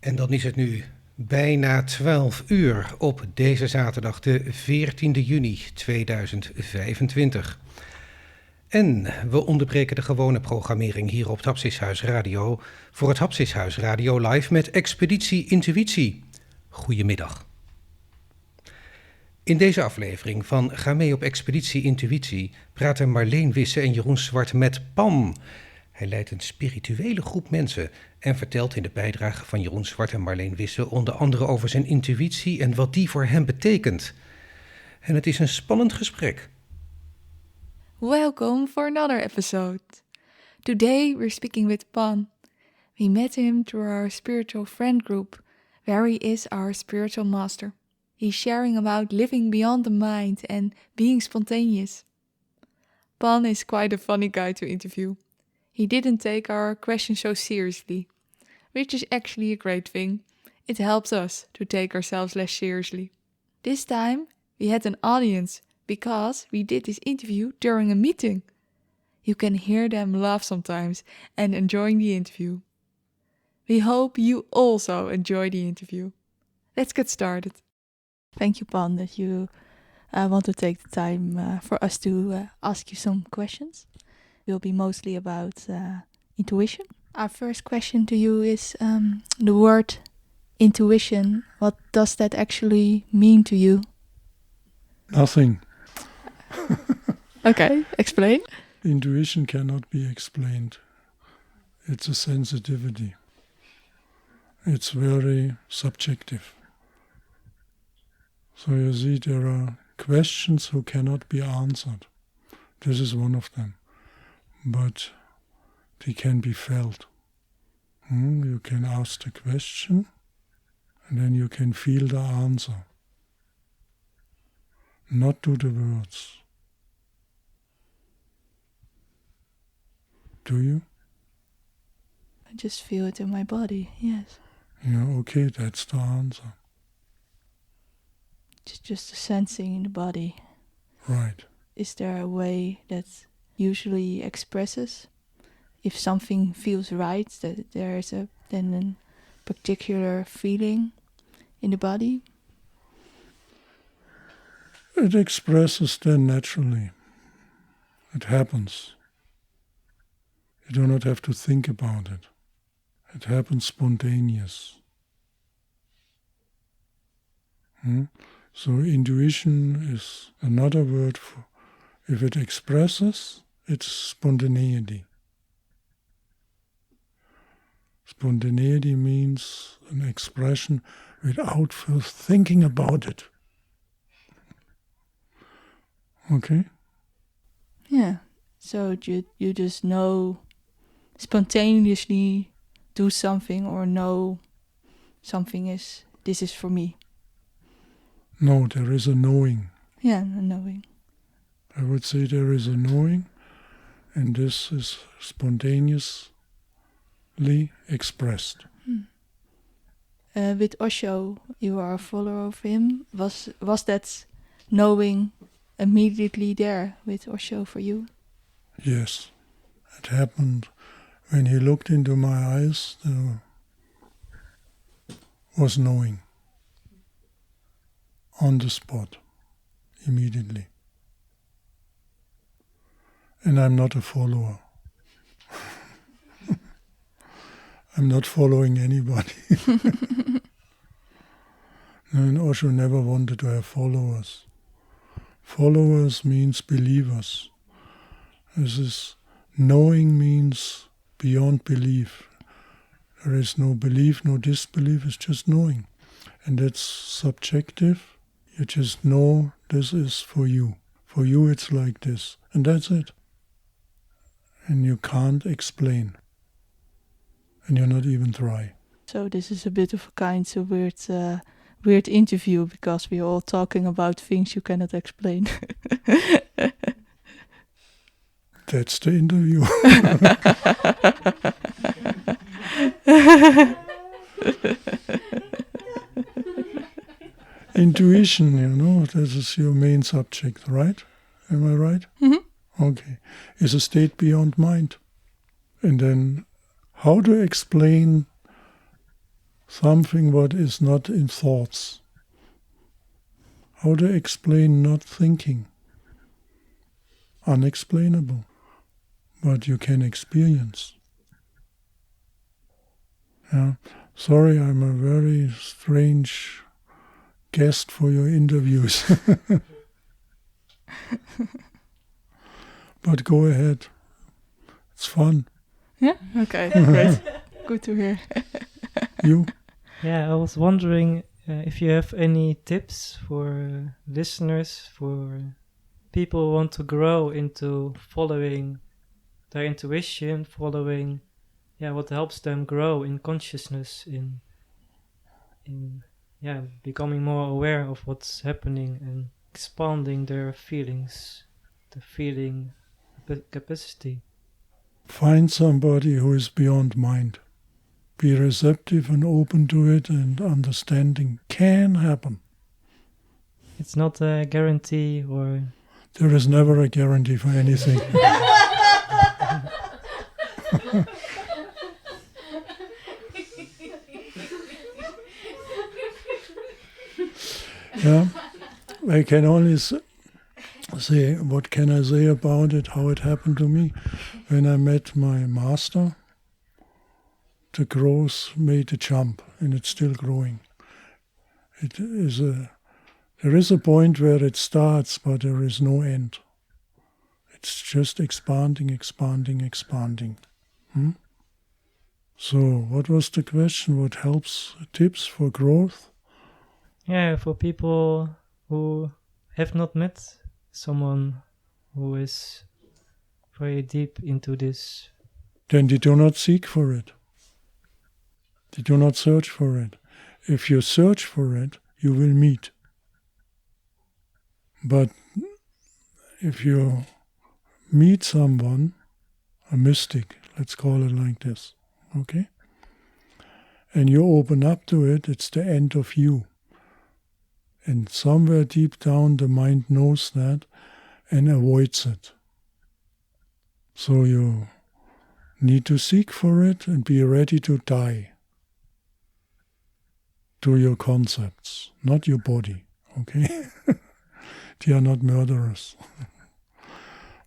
En dan is het nu bijna 12 uur op deze zaterdag, de 14e juni 2025. En we onderbreken de gewone programmering hier op het Hapsishuis Radio voor het Hapsishuis Radio Live met Expeditie Intuïtie. Goedemiddag. In deze aflevering van Ga mee op Expeditie Intuïtie praten Marleen Wisse en Jeroen Swart met Pan. Hij leidt een spirituele groep mensen en vertelt in de bijdrage van Jeroen Swart en Marleen Wisse onder andere over zijn intuïtie en wat die voor hem betekent. En het is een spannend gesprek. Welcome for another episode. Today we're speaking with Pan. We met him through our spiritual friend group, where he is our spiritual master. He's sharing about living beyond the mind and being spontaneous. Pan is quite a funny guy to interview. He didn't take our questions so seriously, which is actually a great thing. It helps us to take ourselves less seriously. This time we had an audience because we did this interview during a meeting. You can hear them laugh sometimes and enjoying the interview. We hope you also enjoy the interview. Let's get started. Thank you, Pan, that you want to take the time for us to ask you some questions. Will be mostly about intuition. Our first question to you is the word intuition. What does that actually mean to you? Nothing. Okay, explain. Intuition cannot be explained. It's a sensitivity. It's very subjective. So you see, there are questions who cannot be answered. This is one of them. But they can be felt. You can ask the question and then you can feel the answer. Not to the words. Do you? I just feel it in my body, yes. Yeah, okay, that's the answer. It's just a sensing in the body. Right. Is there a way that usually expresses if something feels right, that there is then a particular feeling in the body? It expresses then naturally. It happens. You do not have to think about it. It happens spontaneous. So intuition is another word for, if it expresses, it's spontaneity. Spontaneity means an expression without first thinking about it. Okay? Yeah, so you just know, spontaneously do something or know something this is for me. No, there is a knowing. Yeah, a knowing. I would say there is a knowing, and this is spontaneously expressed. With Osho, you are a follower of him. Was that knowing immediately there with Osho for you? Yes, it happened when he looked into my eyes. There was knowing on the spot, immediately. And I'm not a follower. I'm not following anybody. And Osho never wanted to have followers. Followers means believers. This is knowing means beyond belief. There is no belief, no disbelief, it's just knowing. And that's subjective. You just know this is for you. For you it's like this. And that's it. And you can't explain. And you're not even try. So this is a bit of a kind of weird interview because we're all talking about things you cannot explain. That's the interview. Intuition, this is your main subject, right? Am I right? Mm-hmm. Okay. Is a state beyond mind. And then how to explain something what is not in thoughts. How to explain not thinking? Unexplainable, but you can experience. Yeah. Sorry, I'm a very strange guest for your interviews. But go ahead. It's fun. Yeah? Okay, great. Good to hear. You? Yeah, I was wondering if you have any tips for listeners, for people who want to grow into following their intuition, following what helps them grow in consciousness, in becoming more aware of what's happening and expanding their feelings, the feeling capacity. Find somebody who is beyond mind. Be receptive and open to it, and understanding can happen. It's not a guarantee, or... There is never a guarantee for anything. Yeah, I can only say, what can I say about it, how it happened to me. When I met my master, the growth made a jump, and it's still growing. There is a point where it starts, but there is no end. It's just expanding, expanding, expanding. So, what was the question? What helps? Tips for growth? Yeah, for people who have not met someone who is very deep into this. Then they do not seek for it. They do not search for it. If you search for it, you will meet. But if you meet someone, a mystic, let's call it like this, okay? And you open up to it, it's the end of you. And somewhere deep down the mind knows that and avoids it. So you need to seek for it and be ready to die to your concepts, not your body, okay? They are not murderers.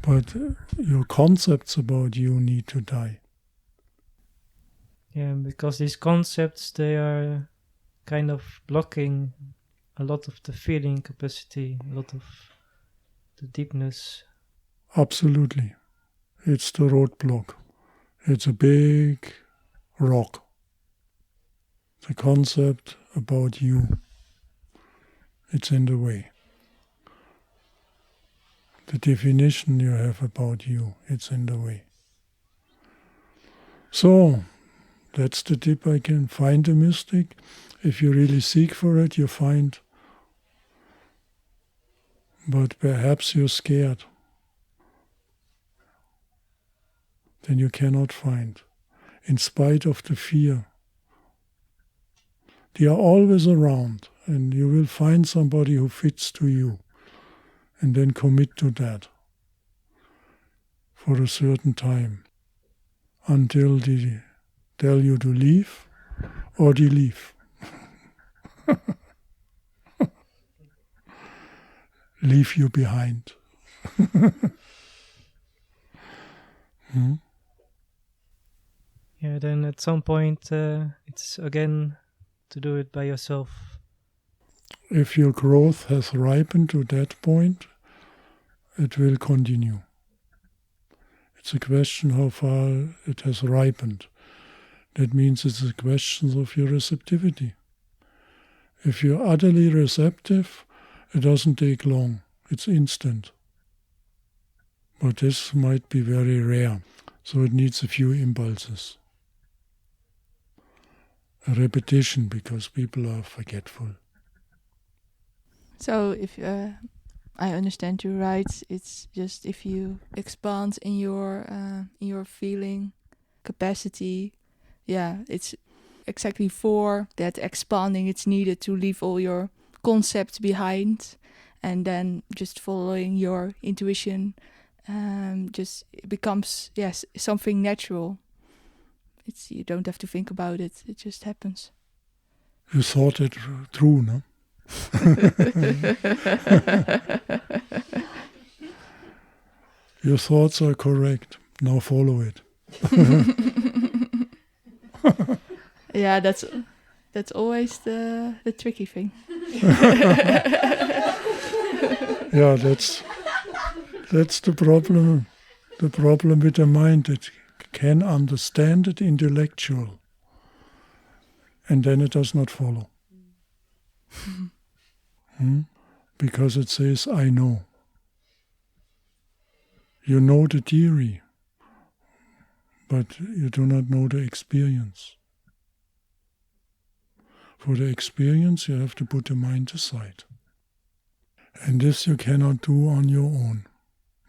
But your concepts about you need to die. Yeah, because these concepts, they are kind of blocking a lot of the feeling capacity, a lot of the deepness. Absolutely. It's the roadblock. It's a big rock. The concept about you. It's in the way. The definition you have about you, it's in the way. So, that's the tip I can find a mystic. If you really seek for it, you find. But perhaps you're scared. Then you cannot find. In spite of the fear. They are always around, and you will find somebody who fits to you. And then commit to that for a certain time until they tell you to leave or they leave. Leave you behind. Yeah, then at some point it's again to do it by yourself. If your growth has ripened to that point, it will continue. It's a question how far it has ripened. That means it's a question of your receptivity. If you're utterly receptive, it doesn't take long. It's instant. But this might be very rare, so it needs a few impulses. A repetition, because people are forgetful. So if I understand you right, it's just if you expand in your feeling capacity, it's exactly for that expanding. It's needed to leave all your concepts behind, and then just following your intuition, just becomes something natural. You don't have to think about it; it just happens. You thought it through, no? Your thoughts are correct. Now follow it. Yeah, that's always the tricky thing. Yeah, that's the problem. The problem with the mind, it can understand it intellectual, and then it does not follow. Because it says, I know. You know the theory, but you do not know the experience. For the experience, you have to put the mind aside. And this you cannot do on your own.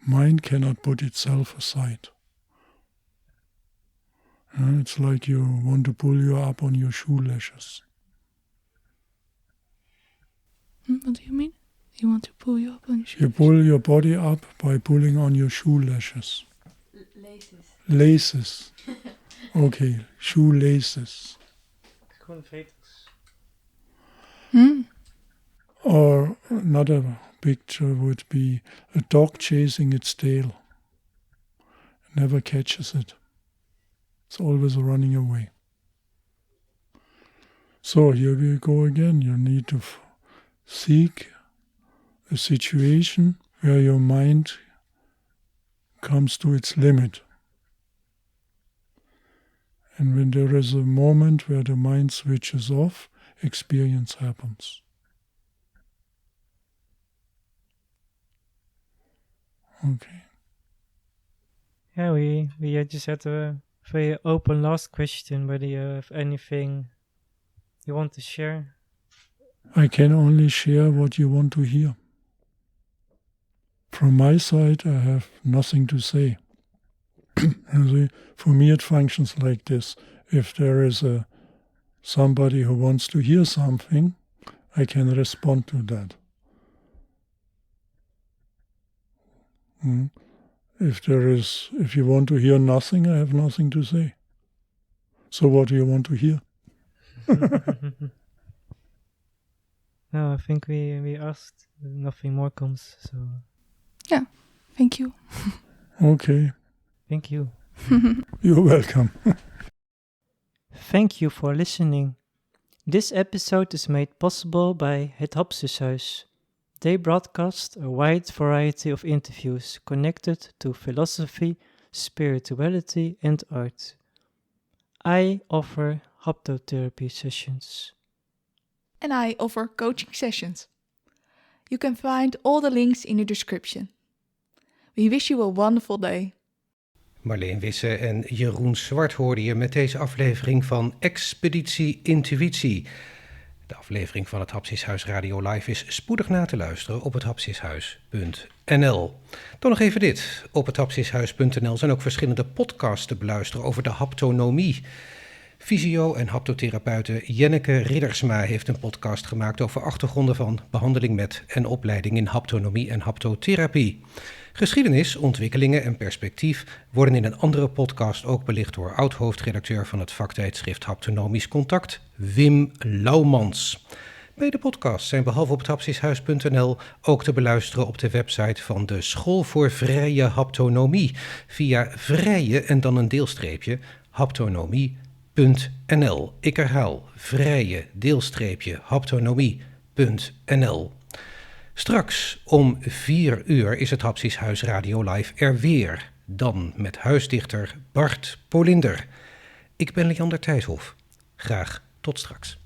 Mind cannot put itself aside. It's like you want to pull you up on your shoelashes. What do you mean? You want to pull you up on your shoes? You pull your body up by pulling on your shoelashes. Laces. Okay, shoelaces. Or another picture would be a dog chasing its tail. It never catches it. It's always running away. So here we go again. You need to seek a situation where your mind comes to its limit. And when there is a moment where the mind switches off, experience happens. Okay. Yeah, we just had a very open last question, whether you have anything you want to share. I can only share what you want to hear. From my side, I have nothing to say. For me, it functions like this. If there is somebody who wants to hear something, I can respond to that. If you want to hear nothing, I have nothing to say. So what do you want to hear? No, I think we asked. Nothing more comes, so... Yeah, thank you. Okay. Thank you. You're welcome. Thank you for listening. This episode is made possible by Het Hapsishuis. They broadcast a wide variety of interviews connected to philosophy, spirituality and art. I offer haptotherapy sessions. And I offer coaching sessions. You can find all the links in the description. We wish you a wonderful day. Marleen Wisse en Jeroen Swart hoorde je met deze aflevering van Expeditie Intuïtie. De aflevering van het Hapsishuis Radio Live is spoedig na te luisteren op het hapsishuis.nl. Dan nog even dit. Op het hapsishuis.nl zijn ook verschillende podcasts te beluisteren over de haptonomie. Fysio- en haptotherapeute Jenneke Riddersma heeft een podcast gemaakt over achtergronden van behandeling met en opleiding in haptonomie en haptotherapie. Geschiedenis, ontwikkelingen en perspectief worden in een andere podcast ook belicht door oud-hoofdredacteur van het vaktijdschrift Haptonomisch Contact, Wim Laumans. Beide podcasts zijn behalve op het hapsishuis.nl ook te beluisteren op de website van de School voor Vrije Haptonomie via vrije en dan een deelstreepje haptonomie.nl. Ik herhaal, vrije deelstreepje haptonomie.nl. Straks om 4 uur is het Hapsishuis Radio Live er weer. Dan met huisdichter Bart Polinder. Ik ben Leander Thijshoff. Graag tot straks.